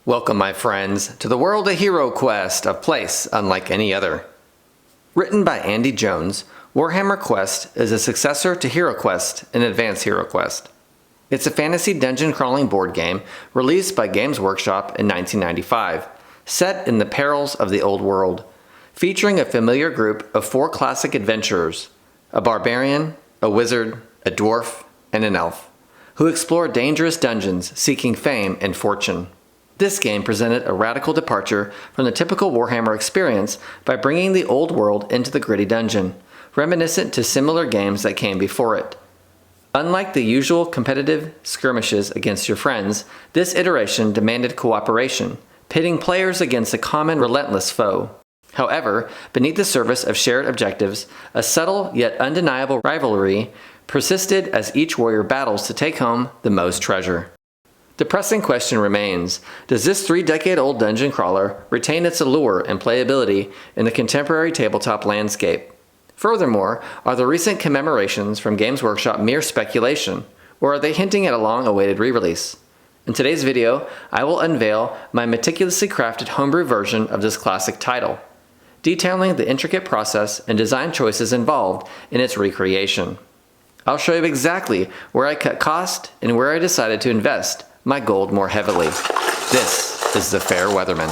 Welcome, my friends, to the world of HeroQuest, a place unlike any other. Written by Andy Jones, Warhammer Quest is a successor to HeroQuest and Advanced HeroQuest. It's a fantasy dungeon crawling board game released by Games Workshop in 1995, set in the perils of the old world, featuring a familiar group of 4 classic adventurers, a barbarian, a wizard, a dwarf, and an elf, who explore dangerous dungeons seeking fame and fortune. This game presented a radical departure from the typical Warhammer experience by bringing the old world into the gritty dungeon, reminiscent to similar games that came before it. Unlike the usual competitive skirmishes against your friends, this iteration demanded cooperation, pitting players against a common relentless foe. However, beneath the surface of shared objectives, a subtle yet undeniable rivalry persisted as each warrior battles to take home the most treasure. The pressing question remains, does this 3-decade-old dungeon crawler retain its allure and playability in the contemporary tabletop landscape? Furthermore, are the recent commemorations from Games Workshop mere speculation, or are they hinting at a long-awaited re-release? In today's video, I will unveil my meticulously crafted homebrew version of this classic title, detailing the intricate process and design choices involved in its recreation. I'll show you exactly where I cut cost and where I decided to invest my gold more heavily. This is the Fair Weatherman.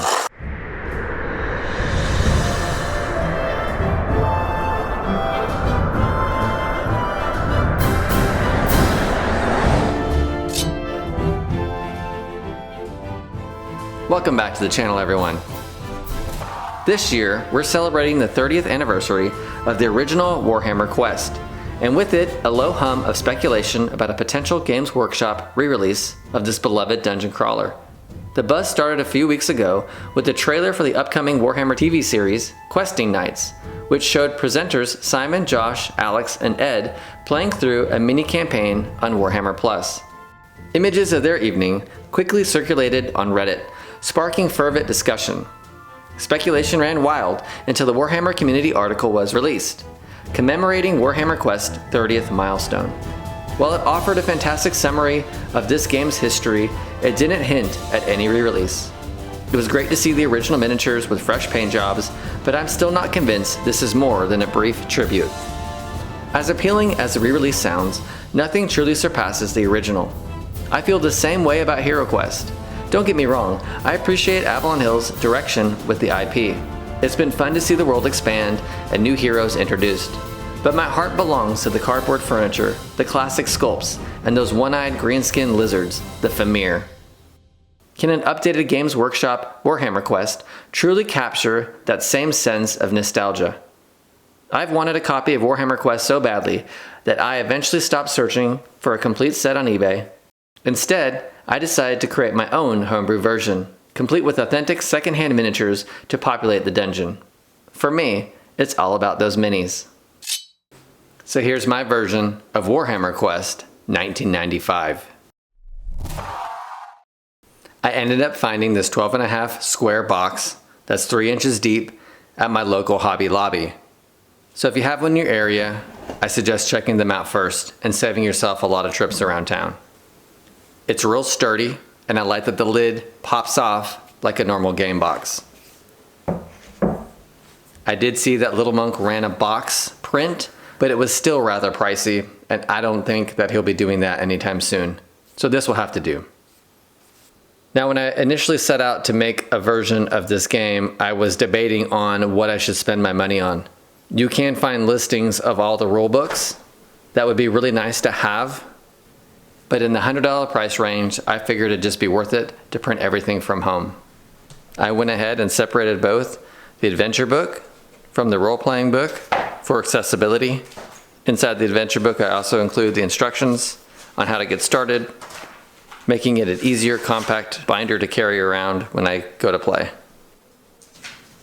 Welcome back to the channel, everyone. This year, we're celebrating the 30th anniversary of the original Warhammer Quest, and with it, a low hum of speculation about a potential Games Workshop re-release of this beloved dungeon crawler. The buzz started a few weeks ago with the trailer for the upcoming Warhammer TV series, Questing Nights, which showed presenters Simon, Josh, Alex, and Ed playing through a mini-campaign on Warhammer Plus. Images of their evening quickly circulated on Reddit, sparking fervent discussion. Speculation ran wild until the Warhammer community article was released, commemorating Warhammer Quest's 30th milestone. While it offered a fantastic summary of this game's history, it didn't hint at any re-release. It was great to see the original miniatures with fresh paint jobs, but I'm still not convinced this is more than a brief tribute. As appealing as the re-release sounds, nothing truly surpasses the original. I feel the same way about HeroQuest. Don't get me wrong, I appreciate Avalon Hill's direction with the IP. It's been fun to see the world expand and new heroes introduced. But my heart belongs to the cardboard furniture, the classic sculpts, and those one-eyed green-skinned lizards, the Famir. Can an updated Games Workshop Warhammer Quest truly capture that same sense of nostalgia? I've wanted a copy of Warhammer Quest so badly that I eventually stopped searching for a complete set on eBay. Instead, I decided to create my own homebrew version, complete with authentic secondhand miniatures to populate the dungeon. For me, it's all about those minis. So here's my version of Warhammer Quest 1995. I ended up finding this 12.5 square box that's 3 inches deep at my local Hobby Lobby. So if you have one in your area, I suggest checking them out first and saving yourself a lot of trips around town. It's real sturdy, and I like that the lid pops off like a normal game box. I did see that Little Monk ran a box print, but it was still rather pricey, and I don't think that he'll be doing that anytime soon. So this will have to do. Now, when I initially set out to make a version of this game, I was debating on what I should spend my money on. You can find listings of all the rulebooks. That would be really nice to have. But in the $100 price range, I figured it'd just be worth it to print everything from home. I went ahead and separated both the adventure book from the role-playing book for accessibility. Inside the adventure book, I also include the instructions on how to get started, making it an easier, compact binder to carry around when I go to play.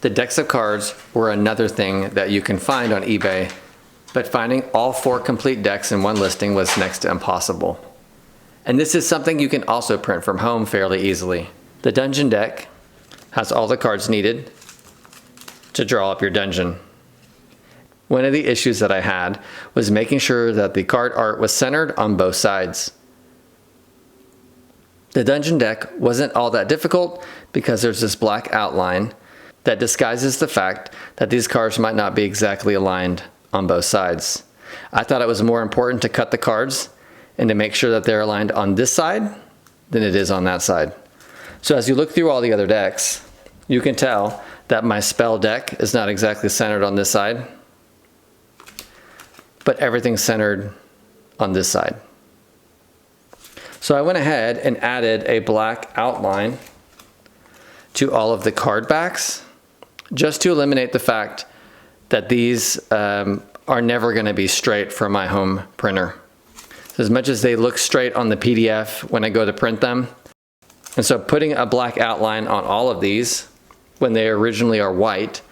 The decks of cards were another thing that you can find on eBay, but finding all 4 complete decks in one listing was next to impossible. And this is something you can also print from home fairly easily. The dungeon deck has all the cards needed to draw up your dungeon. One of the issues that I had was making sure that the card art was centered on both sides. The dungeon deck wasn't all that difficult because there's this black outline that disguises the fact that these cards might not be exactly aligned on both sides. I thought it was more important to cut the cards and to make sure that they're aligned on this side than it is on that side. So as you look through all the other decks, you can tell that my spell deck is not exactly centered on this side, but everything's centered on this side. So I went ahead and added a black outline to all of the card backs just to eliminate the fact that these are never going to be straight for my home printer. So as much as they look straight on the PDF when I go to print them, and so putting a black outline on all of these when they originally are white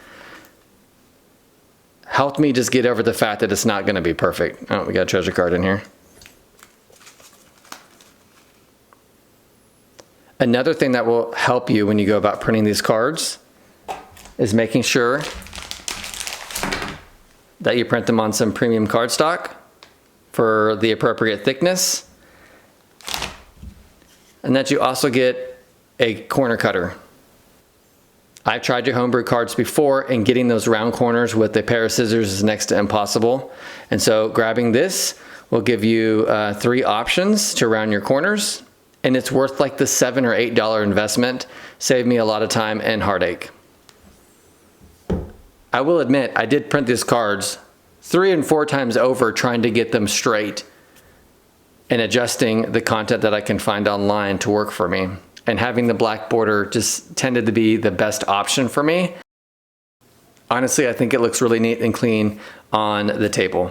helped me just get over the fact that it's not going to be perfect. Oh, we got a treasure card in here. Another thing that will help you when you go about printing these cards is making sure that you print them on some premium cardstock for the appropriate thickness, and that you also get a corner cutter. I've tried your homebrew cards before, and getting those round corners with a pair of scissors is next to impossible. And so grabbing this will give you 3 options to round your corners, and it's worth like the $7 or $8 investment. Saved me a lot of time and heartache. I will admit, I did print these cards 3 and 4 times over trying to get them straight and adjusting the content that I can find online to work for me. And having the black border just tended to be the best option for me. Honestly, I think it looks really neat and clean on the table.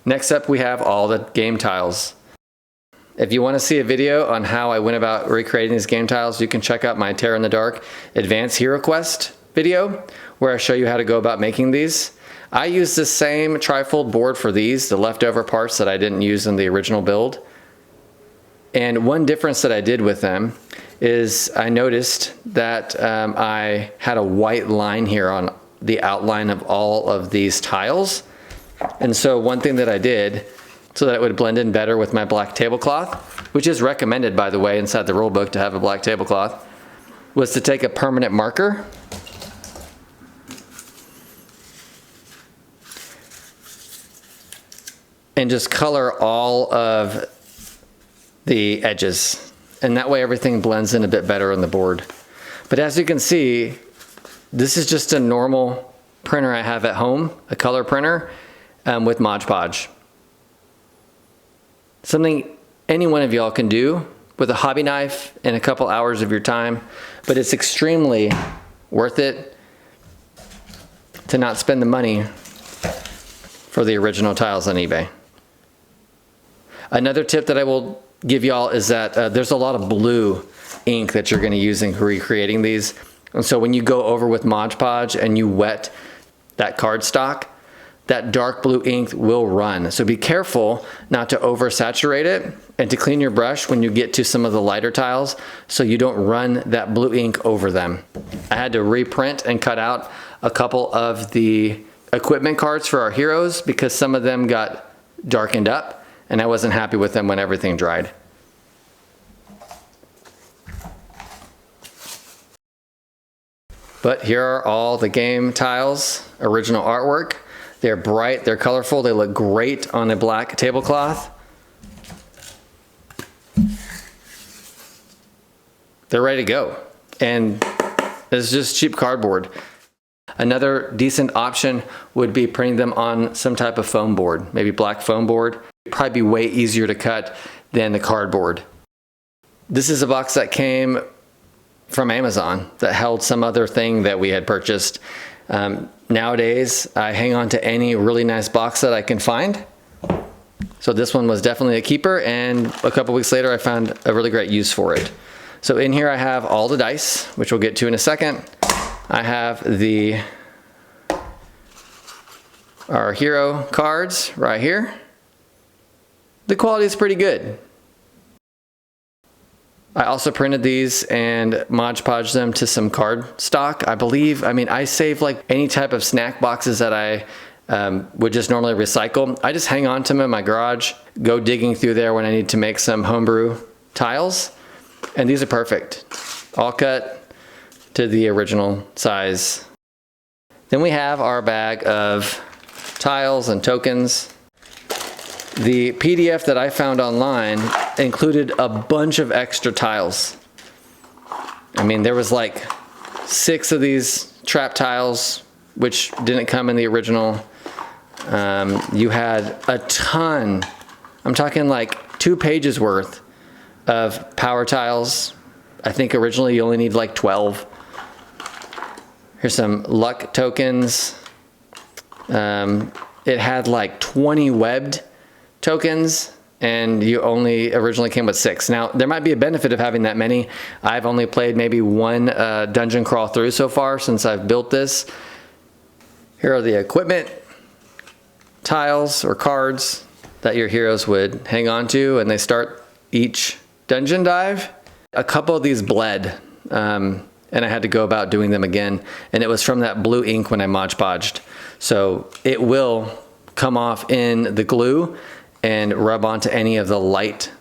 Next up, we have all the game tiles. If you want to see a video on how I went about recreating these game tiles, you can check out my Terror in the Dark Advanced HeroQuest video, where I show you how to go about making these. I use the same trifold board for these, the leftover parts that I didn't use in the original build. And one difference that I did with them is I noticed that I had a white line here on the outline of all of these tiles. And so one thing that I did, so that it would blend in better with my black tablecloth, which is recommended, by the way, inside the rule book to have a black tablecloth, was to take a permanent marker and just color all of the edges. And that way everything blends in a bit better on the board. But as you can see, this is just a normal printer I have at home, a color printer with Mod Podge. Something any one of y'all can do with a hobby knife in a couple hours of your time, but it's extremely worth it to not spend the money for the original tiles on eBay. Another tip that I will give y'all is that there's a lot of blue ink that you're going to use in recreating these. And so when you go over with Mod Podge and you wet that cardstock, that dark blue ink will run. So be careful not to oversaturate it and to clean your brush when you get to some of the lighter tiles so you don't run that blue ink over them. I had to reprint and cut out a couple of the equipment cards for our heroes because some of them got darkened up and I wasn't happy with them when everything dried. But here are all the game tiles, original artwork. They're bright, they're colorful, they look great on a black tablecloth. They're ready to go. And it's just cheap cardboard. Another decent option would be printing them on some type of foam board, maybe black foam board. It'd probably be way easier to cut than the cardboard. This is a box that came from Amazon that held some other thing that we had purchased. Nowadays, I hang on to any really nice box that I can find. So this one was definitely a keeper, and a couple weeks later I found a really great use for it. So in here I have all the dice, which we'll get to in a second. I have our hero cards right here. The quality is pretty good. I also printed these and Mod Podged them to some card stock. I save like any type of snack boxes that I would just normally recycle. I just hang on to them in my garage, go digging through there when I need to make some homebrew tiles, and these are perfect. All cut to the original size. Then we have our bag of tiles and tokens. The PDF that I found online included a bunch of extra tiles. I mean, there was like 6 of these trap tiles, which didn't come in the original. You had a ton, I'm talking like 2 pages worth of power tiles. I think originally you only need like 12. Here's some luck tokens. It had like 20 webbed tokens, and you only originally came with 6. Now, there might be a benefit of having that many. I've only played maybe 1 dungeon crawl through so far since I've built this. Here are the equipment tiles or cards that your heroes would hang on to, and they start each dungeon dive. A couple of these bled, and I had to go about doing them again, and it was from that blue ink when I Mod Podged. So it will come off in the glue and rub onto any of the light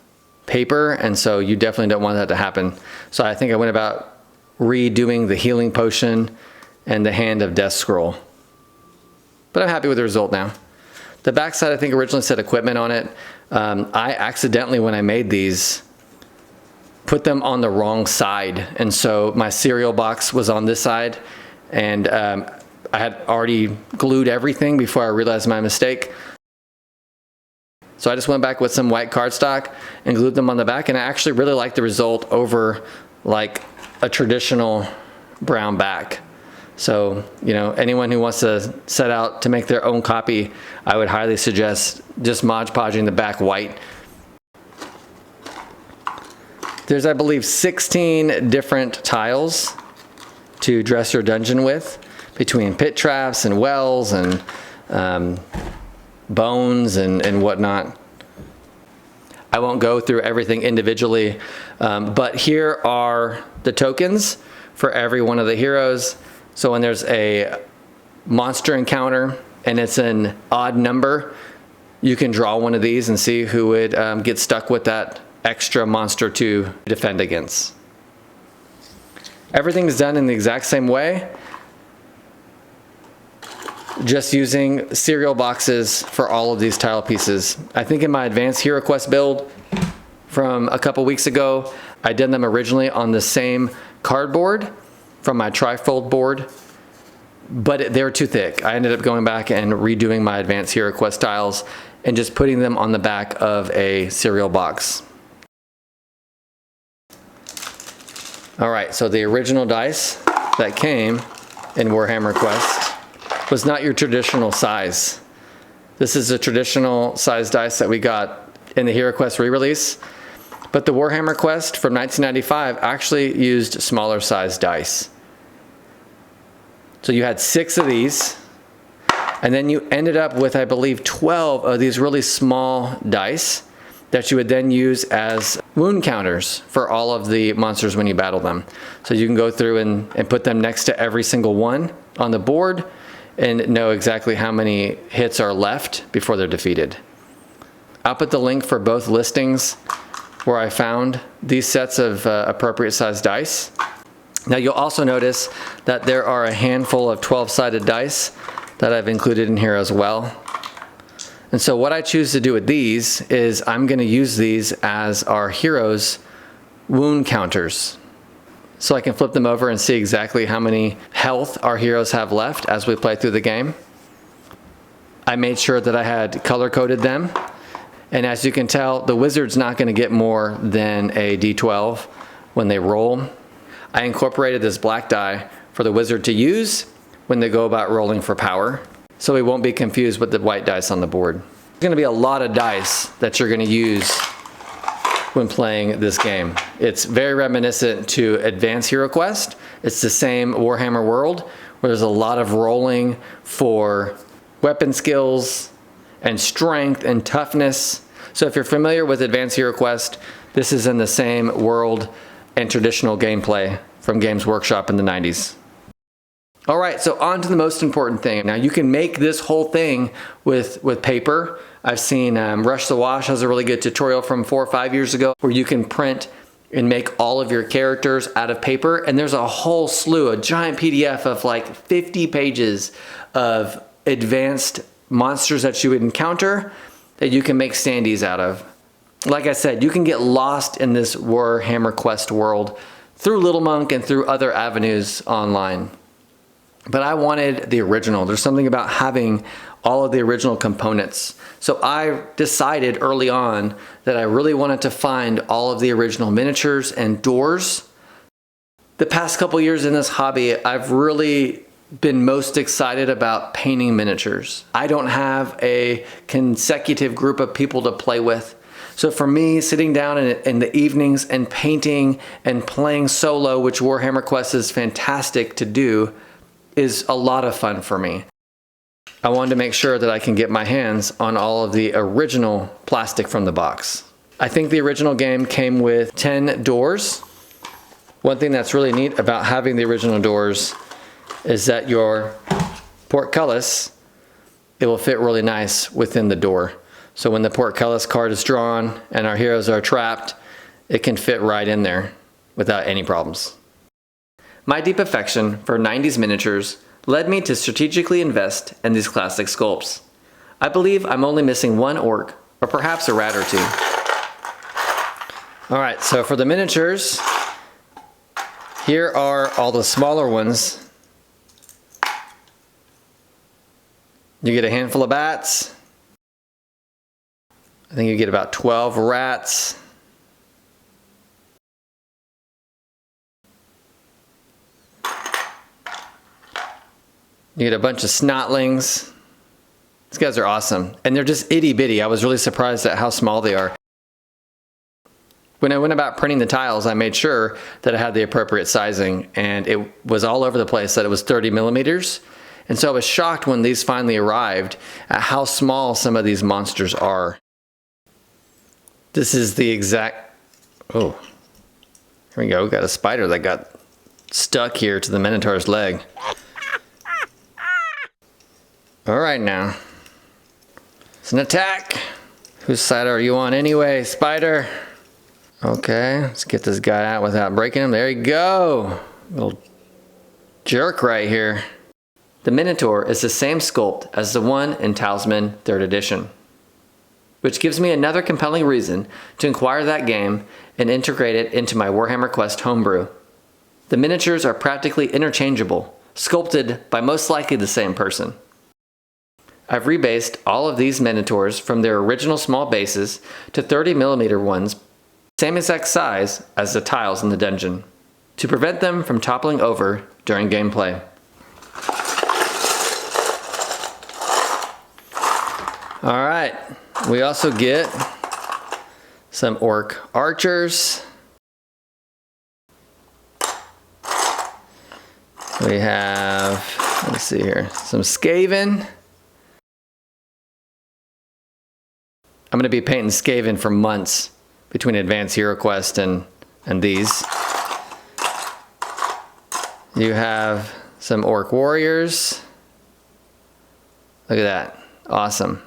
paper, and so you definitely don't want that to happen. So I think I went about redoing the healing potion and the hand of death scroll. But I'm happy with the result now. The backside I think originally said equipment on it. I accidentally, when I made these, put them on the wrong side, and so my cereal box was on this side, and I had already glued everything before I realized my mistake. So I just went back with some white cardstock and glued them on the back, and I actually really like the result over like a traditional brown back. So, you know, anyone who wants to set out to make their own copy, I would highly suggest just Mod Podging the back white. There's, I believe, 16 different tiles to dress your dungeon with, between pit traps and wells and bones and whatnot. I won't go through everything individually, but here are the tokens for every one of the heroes. So when there's a monster encounter and it's an odd number, you can draw one of these and see who would get stuck with that extra monster to defend against. Everything's done in the exact same way, just using cereal boxes for all of these tile pieces. I think in my advanced HeroQuest build from a couple weeks ago, I did them originally on the same cardboard from my trifold board, but they were too thick. I ended up going back and redoing my advanced HeroQuest tiles and just putting them on the back of a cereal box. All right, so the original dice that came in Warhammer Quest was not your traditional size. This is a traditional size dice that we got in the HeroQuest re-release, but the Warhammer Quest from 1995 actually used smaller size dice. So you had 6 of these, and then you ended up with, I believe, 12 of these really small dice that you would then use as wound counters for all of the monsters when you battle them. So you can go through and put them next to every single one on the board and know exactly how many hits are left before they're defeated. I'll put the link for both listings where I found these sets of appropriate sized dice. Now you'll also notice that there are a handful of 12-sided dice that I've included in here as well. And so what I choose to do with these is I'm going to use these as our heroes' wound counters. So I can flip them over and see exactly how many health our heroes have left as we play through the game. I made sure that I had color-coded them. And as you can tell, the wizard's not going to get more than a D12 when they roll. I incorporated this black die for the wizard to use when they go about rolling for power, so we won't be confused with the white dice on the board. There's going to be a lot of dice that you're going to use when playing this game. It's very reminiscent to Advanced HeroQuest. It's the same Warhammer world where there's a lot of rolling for weapon skills and strength and toughness. So if you're familiar with Advanced HeroQuest, this is in the same world and traditional gameplay from Games Workshop in the 90s. All right, so on to the most important thing. Now you can make this whole thing with paper. I've seen Rush the Wash has a really good tutorial from 4 or 5 years ago where you can print and make all of your characters out of paper. And there's a whole slew, a giant PDF of like 50 pages of advanced monsters that you would encounter that you can make standees out of. Like I said, you can get lost in this Warhammer Quest world through Little Monk and through other avenues online. But I wanted the original. There's something about having all of the original components. So I decided early on that I really wanted to find all of the original miniatures and doors. The past couple years in this hobby, I've really been most excited about painting miniatures. I don't have a consecutive group of people to play with. So for me, sitting down in the evenings and painting and playing solo, which Warhammer Quest is fantastic to do, is a lot of fun for me. I wanted to make sure that I can get my hands on all of the original plastic from the box. I think the original game came with 10 doors. One thing that's really neat about having the original doors is that your portcullis, it will fit really nice within the door. So when the portcullis card is drawn and our heroes are trapped, it can fit right in there without any problems. My deep affection for 90s miniatures led me to strategically invest in these classic sculpts. I believe I'm only missing one orc, or perhaps a rat or two. Alright, so for the miniatures, here are all the smaller ones. You get a handful of bats. I think you get about 12 rats. You get a bunch of snotlings. These guys are awesome. And they're just itty bitty. I was really surprised at how small they are. When I went about printing the tiles, I made sure that I had the appropriate sizing, and it was all over the place that it was 30 millimeters. And so I was shocked when these finally arrived at how small some of these monsters are. This is the exact, oh, here we go. We got a spider that got stuck here to the Minotaur's leg. All right now, it's an attack. Whose side are you on anyway, spider? Okay, let's get this guy out without breaking him. There you go. Little jerk right here. The Minotaur is the same sculpt as the one in Talisman 3rd edition, which gives me another compelling reason to acquire that game and integrate it into my Warhammer Quest homebrew. The miniatures are practically interchangeable, sculpted by most likely the same person. I've rebased all of these Minotaurs from their original small bases to 30mm ones, same exact size as the tiles in the dungeon, to prevent them from toppling over during gameplay. Alright, we also get some orc archers. We have, let's see here, some Skaven. I'm going to be painting Skaven for months between Advanced HeroQuest and these. You have some Orc Warriors. Look at that. Awesome.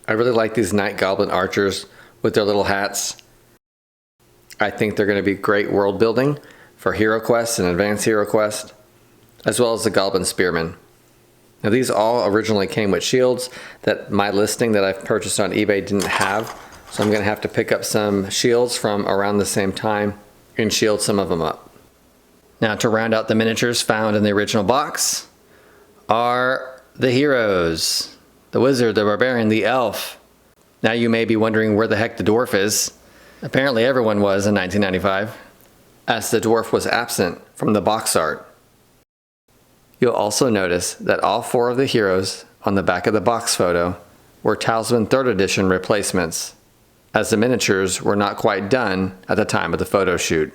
I really like these Night Goblin Archers with their little hats. I think they're going to be great world building for HeroQuest and Advanced HeroQuest, as well as the Goblin Spearmen. Now these all originally came with shields that my listing that I've purchased on eBay didn't have. So I'm going to have to pick up some shields from around the same time and shield some of them up. Now to round out the miniatures found in the original box are the heroes. The wizard, the barbarian, the elf. Now you may be wondering where the heck the dwarf is. Apparently everyone was in 1995, as the dwarf was absent from the box art. You'll also notice that all 4 of the heroes on the back of the box photo were Talisman 3rd edition replacements, as the miniatures were not quite done at the time of the photo shoot.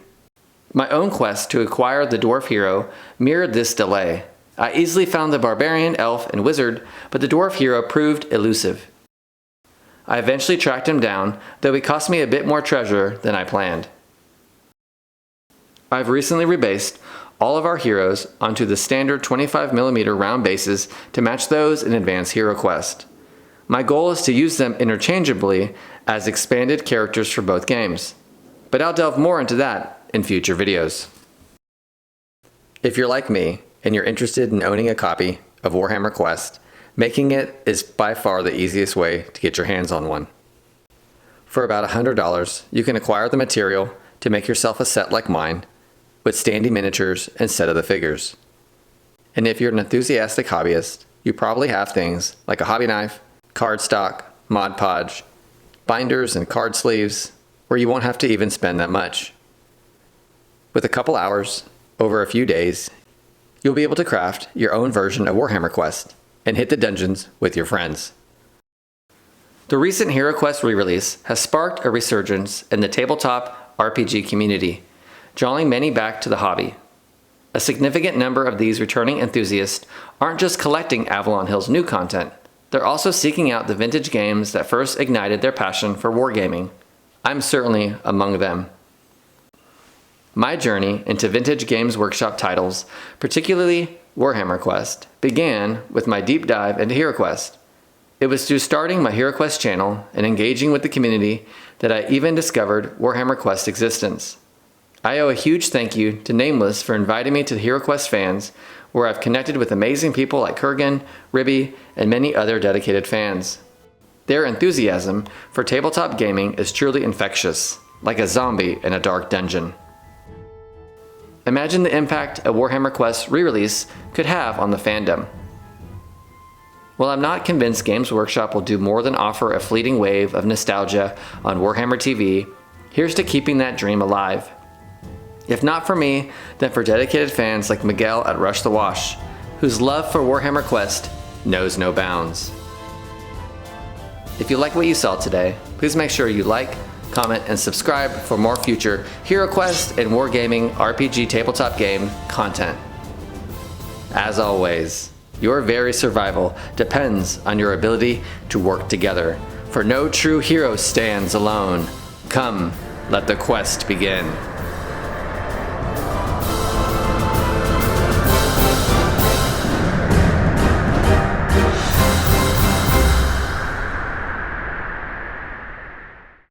My own quest to acquire the dwarf hero mirrored this delay. I easily found the barbarian, elf, and wizard, but the dwarf hero proved elusive. I eventually tracked him down, though he cost me a bit more treasure than I planned. I've recently rebased all of our heroes onto the standard 25mm round bases to match those in Advanced HeroQuest. My goal is to use them interchangeably as expanded characters for both games, but I'll delve more into that in future videos. If you're like me and you're interested in owning a copy of Warhammer Quest, making it is by far the easiest way to get your hands on one. For about $100, you can acquire the material to make yourself a set like mine, with standee miniatures instead of the figures. And if you're an enthusiastic hobbyist, you probably have things like a hobby knife, cardstock, Mod Podge, binders and card sleeves, where you won't have to even spend that much. With a couple hours, over a few days, you'll be able to craft your own version of Warhammer Quest and hit the dungeons with your friends. The recent HeroQuest re-release has sparked a resurgence in the tabletop RPG community, drawing many back to the hobby. A significant number of these returning enthusiasts aren't just collecting Avalon Hill's new content, they're also seeking out the vintage games that first ignited their passion for wargaming. I'm certainly among them. My journey into vintage Games Workshop titles, particularly Warhammer Quest, began with my deep dive into HeroQuest. It was through starting my HeroQuest channel and engaging with the community that I even discovered Warhammer Quest's existence. I owe a huge thank you to Nameless for inviting me to the HeroQuest fans, where I've connected with amazing people like Kurgan, Ribby, and many other dedicated fans. Their enthusiasm for tabletop gaming is truly infectious, like a zombie in a dark dungeon. Imagine the impact a Warhammer Quest re-release could have on the fandom. While I'm not convinced Games Workshop will do more than offer a fleeting wave of nostalgia on Warhammer TV, here's to keeping that dream alive. If not for me, then for dedicated fans like Miguel at Rush the Wash, whose love for Warhammer Quest knows no bounds. If you like what you saw today, please make sure you like, comment, and subscribe for more future HeroQuest and Wargaming RPG tabletop game content. As always, your very survival depends on your ability to work together, for no true hero stands alone. Come, let the quest begin.